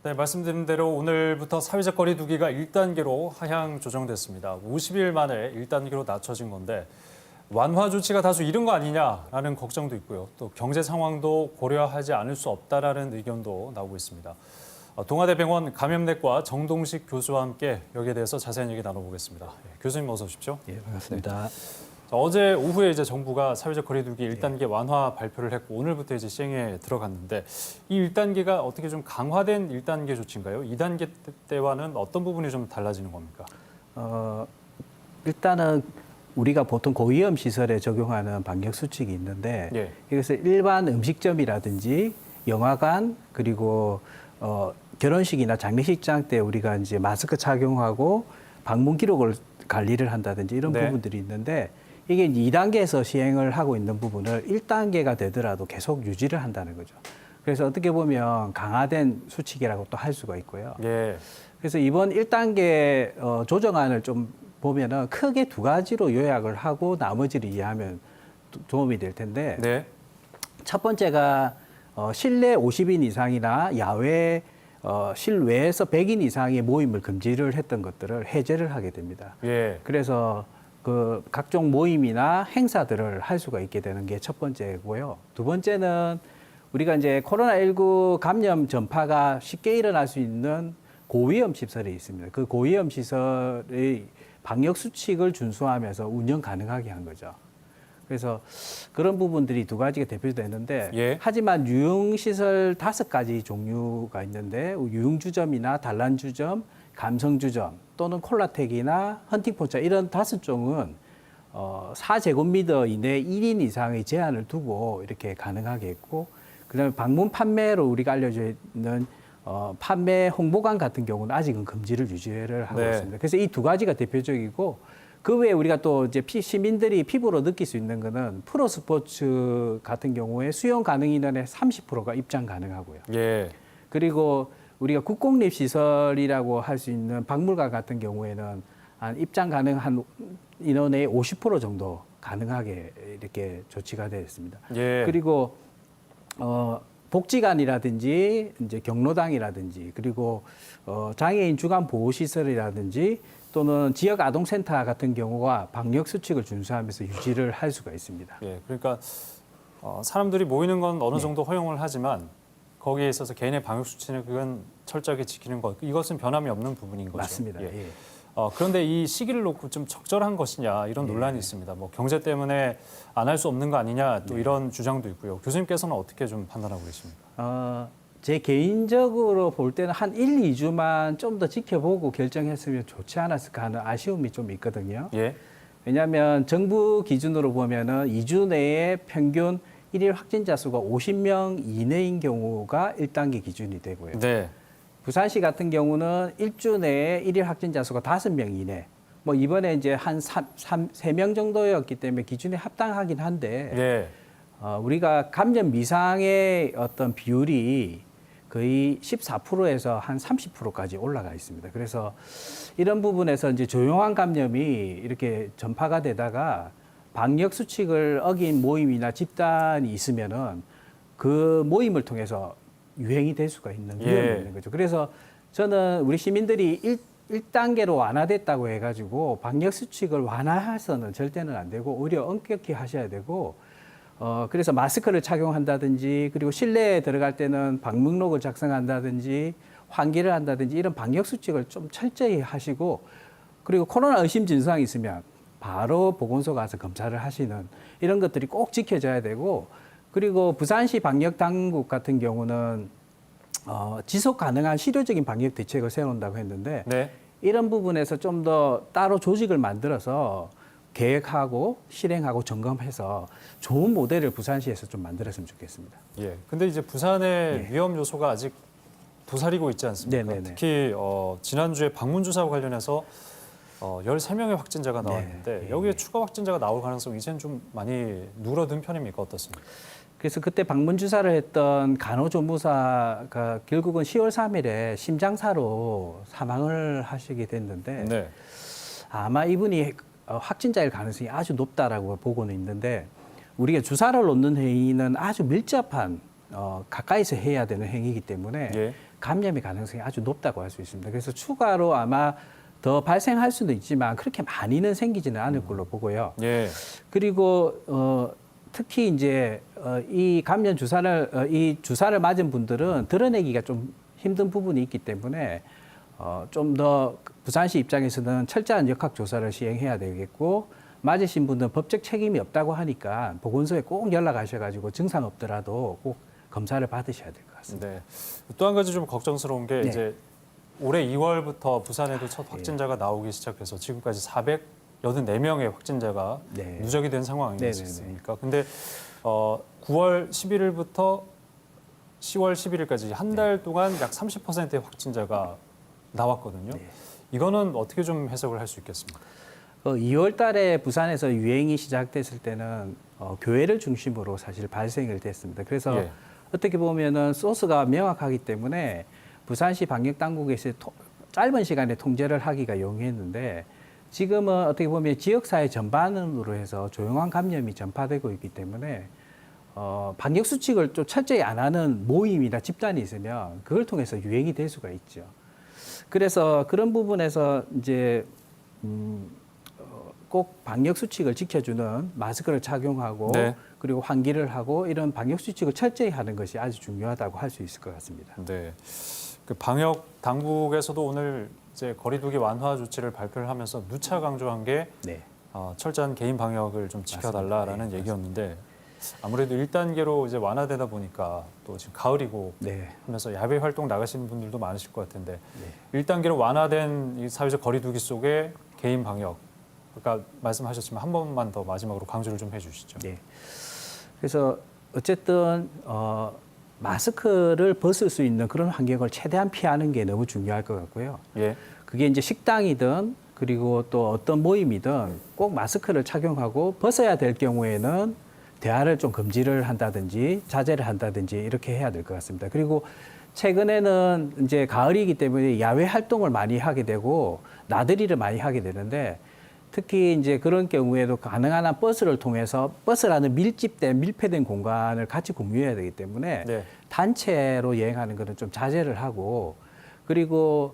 네, 말씀드린 대로 오늘부터 사회적 거리 두기가 1단계로 하향 조정됐습니다. 50일 만에 1단계로 낮춰진 건데 완화 조치가 다소 이른 거 아니냐라는 걱정도 있고요. 또 경제 상황도 고려하지 않을 수 없다라는 의견도 나오고 있습니다. 동아대병원 감염내과 정동식 교수와 함께 여기에 대해서 자세한 얘기 나눠보겠습니다. 교수님 어서 오십시오. 예, 반갑습니다. 네. 어제 오후에 이제 정부가 사회적 거리두기 1단계 완화 발표를 했고 오늘부터 이제 시행에 들어갔는데 이 1단계가 어떻게 좀 강화된 1단계 조치인가요? 2단계 때와는 어떤 부분이 좀 달라지는 겁니까? 일단은 우리가 보통 고위험 시설에 적용하는 방역 수칙이 있는데 예. 이것을 일반 음식점이라든지 영화관 그리고 결혼식이나 장례식장 때 우리가 이제 마스크 착용하고 방문 기록을 관리를 한다든지 이런 네. 부분들이 있는데 이게 2단계에서 시행을 하고 있는 부분을 1단계가 되더라도 계속 유지를 한다는 거죠. 그래서 어떻게 보면 강화된 수칙이라고 또 할 수가 있고요. 예. 그래서 이번 1단계 조정안을 좀 보면은 크게 두 가지로 요약을 하고 나머지를 이해하면 도움이 될 텐데 네. 첫 번째가 실내 50인 이상이나 야외 실외에서 100인 이상의 모임을 금지를 했던 것들을 해제를 하게 됩니다. 예. 그래서 그 각종 모임이나 행사들을 할 수가 있게 되는 게 첫 번째고요. 두 번째는 우리가 이제 코로나19 감염 전파가 쉽게 일어날 수 있는 고위험 시설이 있습니다. 그 고위험 시설의 방역 수칙을 준수하면서 운영 가능하게 한 거죠. 그래서 그런 부분들이 두 가지가 대표되는데 예. 하지만 유흥시설 5가지 종류가 있는데 유흥주점이나 단란주점, 감성주점 또는 콜라텍이나 헌팅포차 이런 5종은 4제곱미터 이내 1인 이상의 제한을 두고 이렇게 가능하게 했고 그다음에 방문 판매로 우리가 알려져 있는 판매 홍보관 같은 경우는 아직은 금지를 유지를 하고 네. 있습니다. 그래서 이 두 가지가 대표적이고 그 외에 우리가 또 이제 시민들이 피부로 느낄 수 있는 거는 프로스포츠 같은 경우에 수용 가능 인원의 30%가 입장 가능하고요. 예. 그리고 우리가 국공립 시설이라고 할 수 있는 박물관 같은 경우에는 한 입장 가능한 인원의 50% 정도 가능하게 이렇게 조치가 되어 있습니다. 예. 그리고 복지관이라든지 이제 경로당이라든지 그리고 장애인 주간 보호 시설이라든지 또는 지역 아동센터 같은 경우가 방역 수칙을 준수하면서 유지를 할 수가 있습니다. 예. 그러니까 사람들이 모이는 건 어느 네. 정도 허용을 하지만 거기에 있어서 개인의 방역 수칙은 그건 철저하게 지키는 것. 이것은 변함이 없는 부분인 거죠. 맞습니다. 예. 예. 그런데 이 시기를 놓고 좀 적절한 것이냐 이런 논란이 있습니다. 뭐 경제 때문에 안 할 수 없는 거 아니냐 또 이런 주장도 있고요. 교수님께서는 어떻게 좀 판단하고 계십니까? 제 개인적으로 볼 때는 한 1, 2주만 좀 더 지켜보고 결정했으면 좋지 않았을까 하는 아쉬움이 좀 있거든요. 예. 왜냐하면 정부 기준으로 보면은 2주 내에 평균 일일 확진자 수가 50명 이내인 경우가 1단계 기준이 되고요. 네. 부산시 같은 경우는 1주 내에 일일 확진자 수가 5명 이내. 뭐 이번에 이제 한 3명 정도였기 때문에 기준에 합당하긴 한데 예. 우리가 감염 미상의 어떤 비율이 거의 14%에서 한 30%까지 올라가 있습니다. 그래서 이런 부분에서 이제 조용한 감염이 이렇게 전파가 되다가 방역 수칙을 어긴 모임이나 집단이 있으면은 그 모임을 통해서 유행이 될 수가 있는 위험이 있는 거죠. 그래서 저는 우리 시민들이 1단계로 완화됐다고 해가지고 방역 수칙을 완화해서는 절대는 안 되고 오히려 엄격히 하셔야 되고 그래서 마스크를 착용한다든지 그리고 실내에 들어갈 때는 방문록을 작성한다든지 환기를 한다든지 이런 방역 수칙을 좀 철저히 하시고 그리고 코로나 의심 증상이 있으면 바로 보건소 가서 검사를 하시는 이런 것들이 꼭 지켜져야 되고 그리고 부산시 방역 당국 같은 경우는 지속 가능한 실효적인 방역 대책을 세운다고 했는데 네. 이런 부분에서 좀 더 따로 조직을 만들어서 계획하고 실행하고 점검해서 좋은 모델을 부산시에서 좀 만들었으면 좋겠습니다. 예. 근데 이제 부산의 위험 요소가 아직 도사리고 있지 않습니까? 네네네. 특히 지난주에 방문 주사와 관련해서 13명의 확진자가 나왔는데 네. 여기에 추가 확진자가 나올 가능성이 이제는 좀 많이 누러든 편입니까? 어떻습니까? 그래서 그때 방문 주사를 했던 간호조무사가 결국은 10월 3일에 심장사로 사망을 하시게 됐는데 네. 아마 이분이 확진자일 가능성이 아주 높다라고 보고는 있는데 우리가 주사를 놓는 행위는 아주 밀접한 가까이서 해야 되는 행위이기 때문에 예. 감염의 가능성이 아주 높다고 할 수 있습니다. 그래서 추가로 아마 더 발생할 수도 있지만 그렇게 많이는 생기지는 않을 걸로 보고요. 예. 그리고 특히 이제 이 감염 주사를 이 주사를 맞은 분들은 드러내기가 좀 힘든 부분이 있기 때문에 좀 더 부산시 입장에서는 철저한 역학 조사를 시행해야 되겠고 맞으신 분들은 법적 책임이 없다고 하니까 보건소에 꼭 연락하셔가지고 증상 없더라도 꼭 검사를 받으셔야 될 것 같습니다. 네. 또 한 가지 좀 걱정스러운 게 네. 이제 올해 2월부터 부산에도 첫 확진자가 나오기 시작해서 지금까지 484명의 확진자가 네. 누적이 된 상황 네네네. 아니겠습니까? 근데 9월 11일부터 10월 11일까지 한 달 동안 약 30%의 확진자가 나왔거든요. 네. 이거는 어떻게 좀 해석을 할 수 있겠습니까? 2월 달에 부산에서 유행이 시작됐을 때는 교회를 중심으로 사실 발생을 됐습니다. 그래서 예. 어떻게 보면은 소스가 명확하기 때문에 부산시 방역 당국에서 짧은 시간에 통제를 하기가 용이했는데 지금은 어떻게 보면 지역사회 전반으로 해서 조용한 감염이 전파되고 있기 때문에 방역 수칙을 좀 철저히 안 하는 모임이나 집단이 있으면 그걸 통해서 유행이 될 수가 있죠. 그래서 그런 부분에서 이제 꼭 방역 수칙을 지켜주는 마스크를 착용하고 네. 그리고 환기를 하고 이런 방역 수칙을 철저히 하는 것이 아주 중요하다고 할 수 있을 것 같습니다. 네. 그 방역 당국에서도 오늘 이제 거리두기 완화 조치를 발표를 하면서 누차 강조한 게 네. 철저한 개인 방역을 좀 지켜달라라는 맞습니다. 네, 얘기였는데 아무래도 1단계로 이제 완화되다 보니까 또 지금 가을이고 네. 하면서 야외 활동 나가시는 분들도 많으실 것 같은데 1단계로 완화된 이 사회적 거리두기 속에 개인 방역 아까 말씀하셨지만 한 번만 더 마지막으로 강조를 좀 해주시죠. 네. 그래서 어쨌든 마스크를 벗을 수 있는 그런 환경을 최대한 피하는 게 너무 중요할 것 같고요. 예. 그게 이제 식당이든 그리고 또 어떤 모임이든 꼭 마스크를 착용하고 벗어야 될 경우에는 대화를 좀 금지를 한다든지 자제를 한다든지 이렇게 해야 될 것 같습니다. 그리고 최근에는 이제 가을이기 때문에 야외 활동을 많이 하게 되고 나들이를 많이 하게 되는데 특히 이제 그런 경우에도 가능한 한 버스를 통해서 버스라는 밀집된 밀폐된 공간을 같이 공유해야 되기 때문에 네. 단체로 여행하는 것은 좀 자제를 하고 그리고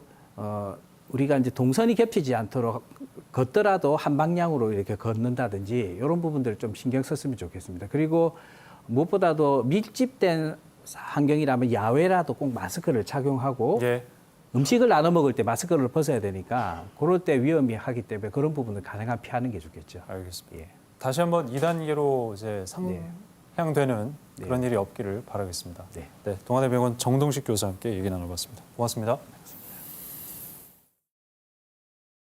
우리가 이제 동선이 겹치지 않도록 걷더라도 한 방향으로 이렇게 걷는다든지 이런 부분들을 좀 신경 썼으면 좋겠습니다. 그리고 무엇보다도 밀집된 환경이라면 야외라도 꼭 마스크를 착용하고 예. 음식을 나눠 먹을 때 마스크를 벗어야 되니까 그럴 때 위험이 하기 때문에 그런 부분을 가능한 피하는 게 좋겠죠. 알겠습니다. 예. 다시 한번 2단계로 이제 상향되는 네. 그런 일이 없기를 바라겠습니다. 네. 네, 동아대병원 정동식 교수와 함께 얘기 나눠봤습니다. 고맙습니다.